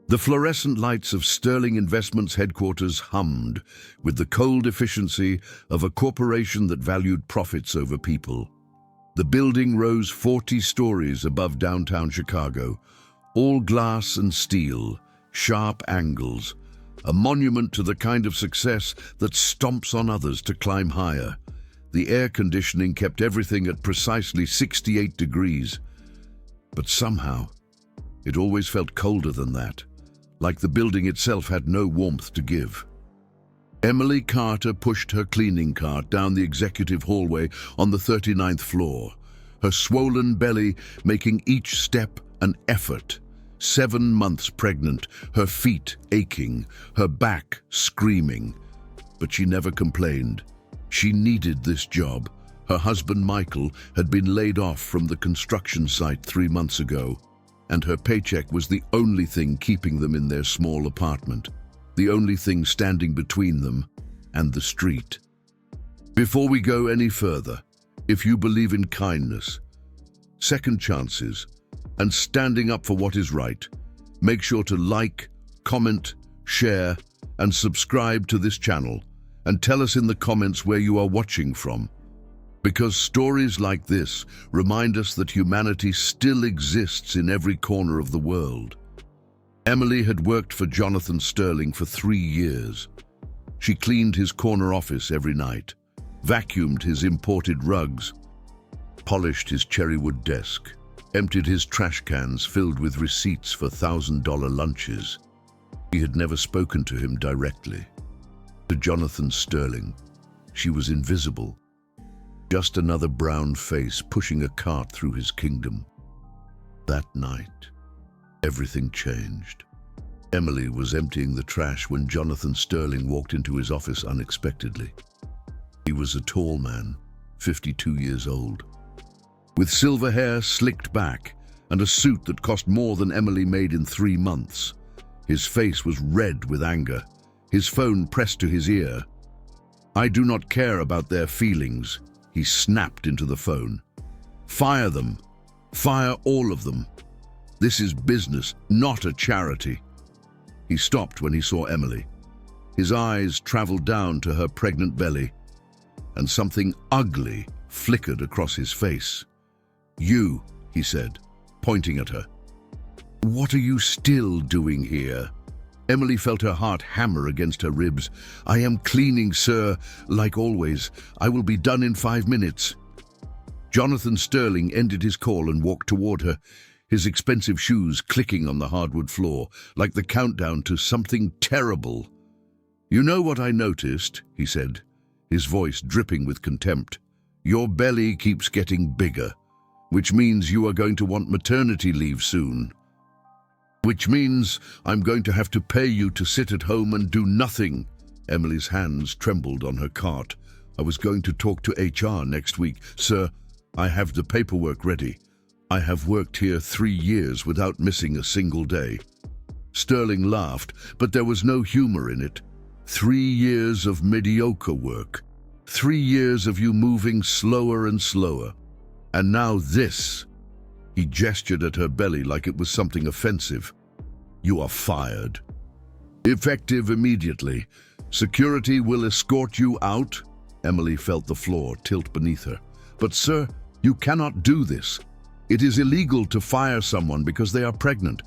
The fluorescent lights of Sterling Investments headquarters hummed with the cold efficiency of a corporation that valued profits over people. The building rose 40 stories above downtown Chicago, all glass and steel, sharp angles, a monument to the kind of success that stomps on others to climb higher. The air conditioning kept everything at precisely 68 degrees, but somehow it always felt colder than that, like the building itself had no warmth to give. Emily Carter pushed her cleaning cart down the executive hallway on the 39th floor, her swollen belly making each step an effort. 7 months pregnant, her feet aching, her back screaming. But she never complained. She needed this job. Her husband Michael had been laid off from the construction site 3 months ago, and her paycheck was the only thing keeping them in their small apartment, the only thing standing between them and the street. Before we go any further, if you believe in kindness, second chances, and standing up for what is right, make sure to like, comment, share, and subscribe to this channel, and tell us in the comments where you are watching from. Because stories like this remind us that humanity still exists in every corner of the world. Emily had worked for Jonathan Sterling for 3 years. She cleaned his corner office every night, vacuumed his imported rugs, polished his cherrywood desk, emptied his trash cans filled with receipts for $1,000 lunches. She had never spoken to him directly. To Jonathan Sterling, she was invisible. Just another brown face pushing a cart through his kingdom. That night, everything changed. Emily was emptying the trash when Jonathan Sterling walked into his office unexpectedly. He was a tall man, 52 years old, with silver hair slicked back and a suit that cost more than Emily made in 3 months. His face was red with anger, his phone pressed to his ear. "I do not care about their feelings," he snapped into the phone. "Fire them. Fire all of them. This is business, not a charity." He stopped when he saw Emily. His eyes traveled down to her pregnant belly, and something ugly flickered across his face. "You," he said, pointing at her. "What are you still doing here?" Emily felt her heart hammer against her ribs. "I am cleaning, sir, like always. I will be done in 5 minutes." Jonathan Sterling ended his call and walked toward her, his expensive shoes clicking on the hardwood floor, like the countdown to something terrible. "You know what I noticed," he said, his voice dripping with contempt. "Your belly keeps getting bigger, which means you are going to want maternity leave soon. Which means I'm going to have to pay you to sit at home and do nothing." Emily's hands trembled on her cart. "I was going to talk to HR next week. Sir, I have the paperwork ready. I have worked here 3 years without missing a single day." Sterling laughed, but there was no humor in it. 3 years of mediocre work. 3 years of you moving slower and slower. And now this. He gestured at her belly like it was something offensive. "You are fired. Effective immediately. Security will escort you out." Emily felt the floor tilt beneath her. "But sir, you cannot do this. It is illegal to fire someone because they are pregnant.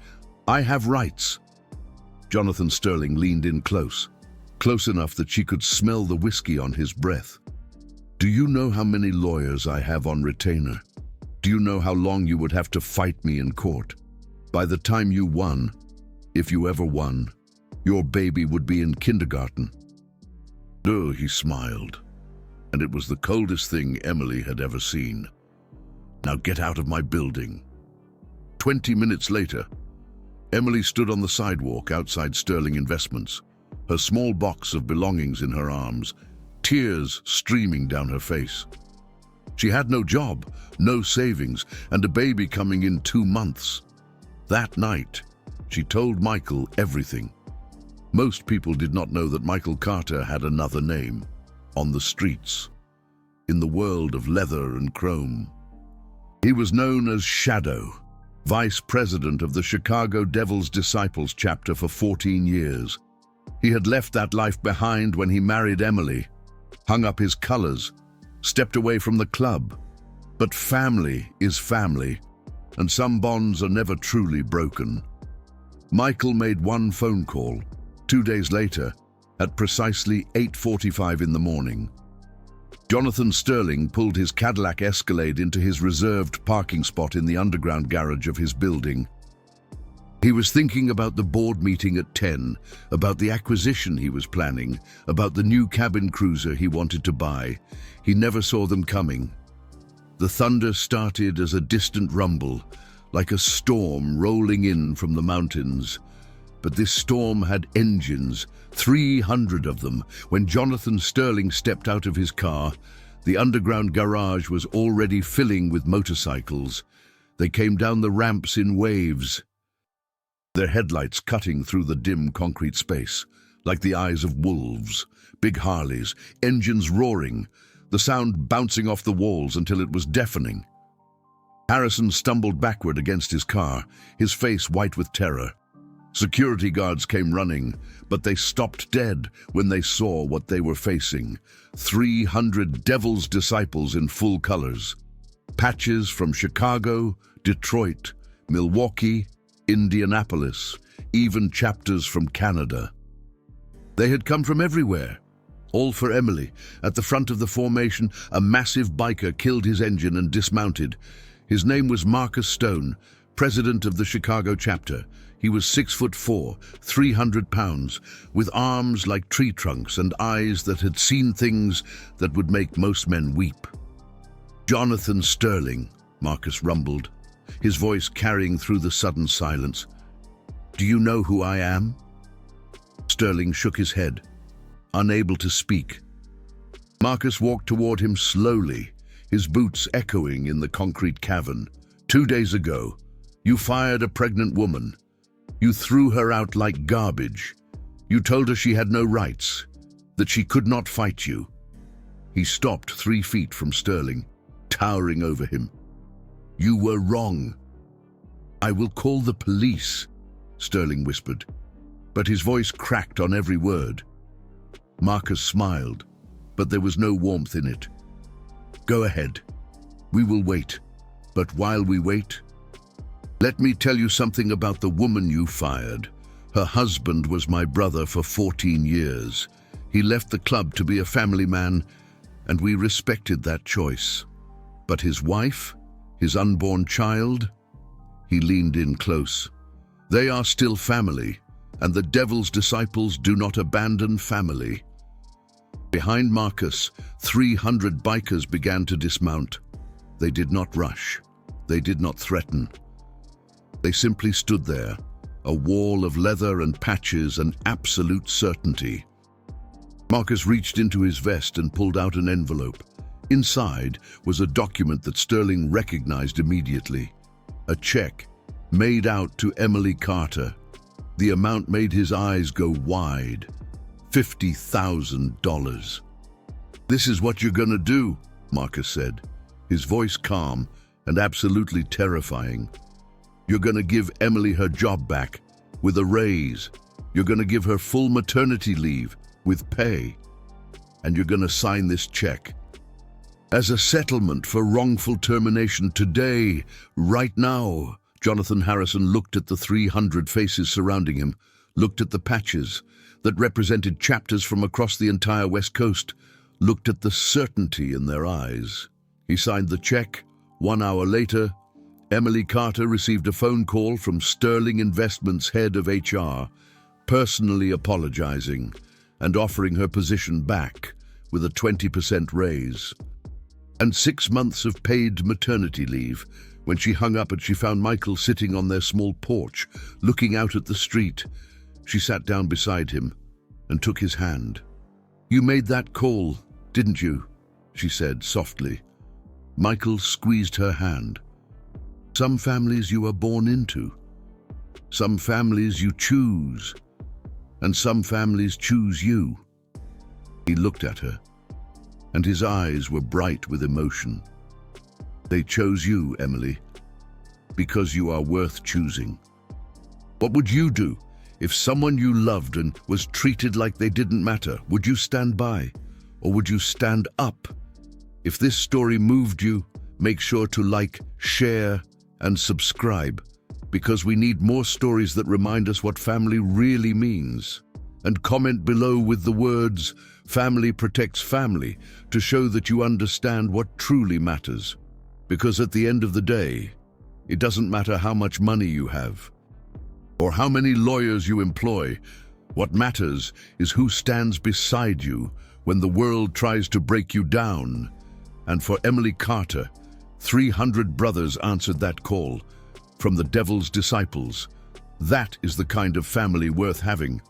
I have rights." Jonathan Sterling leaned in close enough that she could smell the whiskey on his breath. "Do you know how many lawyers I have on retainer? Do you know how long you would have to fight me in court? By the time you won, if you ever won, your baby would be in kindergarten." "Oh," he smiled, and it was the coldest thing Emily had ever seen. "Now get out of my building." 20 minutes later, Emily stood on the sidewalk outside Sterling Investments, her small box of belongings in her arms, tears streaming down her face. She had no job, no savings, and a baby coming in 2 months. That night, she told Michael everything. Most people did not know that Michael Carter had another name. On the streets, in the world of leather and chrome, he was known as Shadow. vice president of the Chicago Devil's Disciples chapter for 14 years. He had left that life behind when he married Emily, hung up his colors, stepped away from the club. But family is family, and some bonds are never truly broken. Michael made one phone call, 2 days later, at precisely 8:45 in the morning. Jonathan Sterling pulled his Cadillac Escalade into his reserved parking spot in the underground garage of his building. He was thinking about the board meeting at 10, about the acquisition he was planning, about the new cabin cruiser he wanted to buy. He never saw them coming. The thunder started as a distant rumble, like a storm rolling in from the mountains. But this storm had engines, 300 of them. When Jonathan Sterling stepped out of his car, the underground garage was already filling with motorcycles. They came down the ramps in waves, their headlights cutting through the dim concrete space, like the eyes of wolves. Big Harleys, engines roaring, the sound bouncing off the walls until it was deafening. Harrison stumbled backward against his car, his face white with terror. Security guards came running, but they stopped dead when they saw what they were facing. 300 Devil's Disciples in full colors. Patches from Chicago, Detroit, Milwaukee, Indianapolis, even chapters from Canada. They had come from everywhere, all for Emily. At the front of the formation, a massive biker killed his engine and dismounted. His name was Marcus Stone, president of the Chicago chapter. He was 6'4", 300 pounds, with arms like tree trunks and eyes that had seen things that would make most men weep. "Jonathan Sterling," Marcus rumbled, his voice carrying through the sudden silence. "Do you know who I am?" Sterling shook his head, unable to speak. Marcus walked toward him slowly, his boots echoing in the concrete cavern. "2 days ago, you fired a pregnant woman. You threw her out like garbage. You told her she had no rights, that she could not fight you." He stopped 3 feet from Sterling, towering over him. "You were wrong." "I will call the police," Sterling whispered, but his voice cracked on every word. Marcus smiled, but there was no warmth in it. "Go ahead. We will wait. But while we wait, let me tell you something about the woman you fired. Her husband was my brother for 14 years. He left the club to be a family man, and we respected that choice. But his wife, his unborn child," he leaned in close, "they are still family, and the Devil's Disciples do not abandon family." Behind Marcus, 300 bikers began to dismount. They did not rush. They did not threaten. They simply stood there, a wall of leather and patches and absolute certainty. Marcus reached into his vest and pulled out an envelope. Inside was a document that Sterling recognized immediately. A check made out to Emily Carter. The amount made his eyes go wide. $50,000. "This is what you're gonna do," Marcus said, his voice calm and absolutely terrifying. "You're gonna give Emily her job back, with a raise. You're gonna give her full maternity leave, with pay. And you're gonna sign this check as a settlement for wrongful termination today, right now." Jonathan Harrison looked at the 300 faces surrounding him, looked at the patches that represented chapters from across the entire West Coast, looked at the certainty in their eyes. He signed the check. 1 hour later, Emily Carter received a phone call from Sterling Investments' head of HR, personally apologizing and offering her position back with a 20% raise. And 6 months of paid maternity leave. When she hung up and she found Michael sitting on their small porch, looking out at the street, she sat down beside him and took his hand. "You made that call, didn't you?" she said softly. Michael squeezed her hand. "Some families you are born into. Some families you choose. And some families choose you." He looked at her, and his eyes were bright with emotion. "They chose you, Emily. because you are worth choosing. What would you do if someone you loved and was treated like they didn't matter? Would you stand by, or would you stand up? If this story moved you, make sure to like, share, and subscribe, because we need more stories that remind us what family really means. And comment below with the words, "Family protects family," to show that you understand what truly matters. Because at the end of the day, it doesn't matter how much money you have, or how many lawyers you employ. What matters is who stands beside you when the world tries to break you down. And for Emily Carter, 300 brothers answered that call from the devil's disciples. That is the kind of family worth having.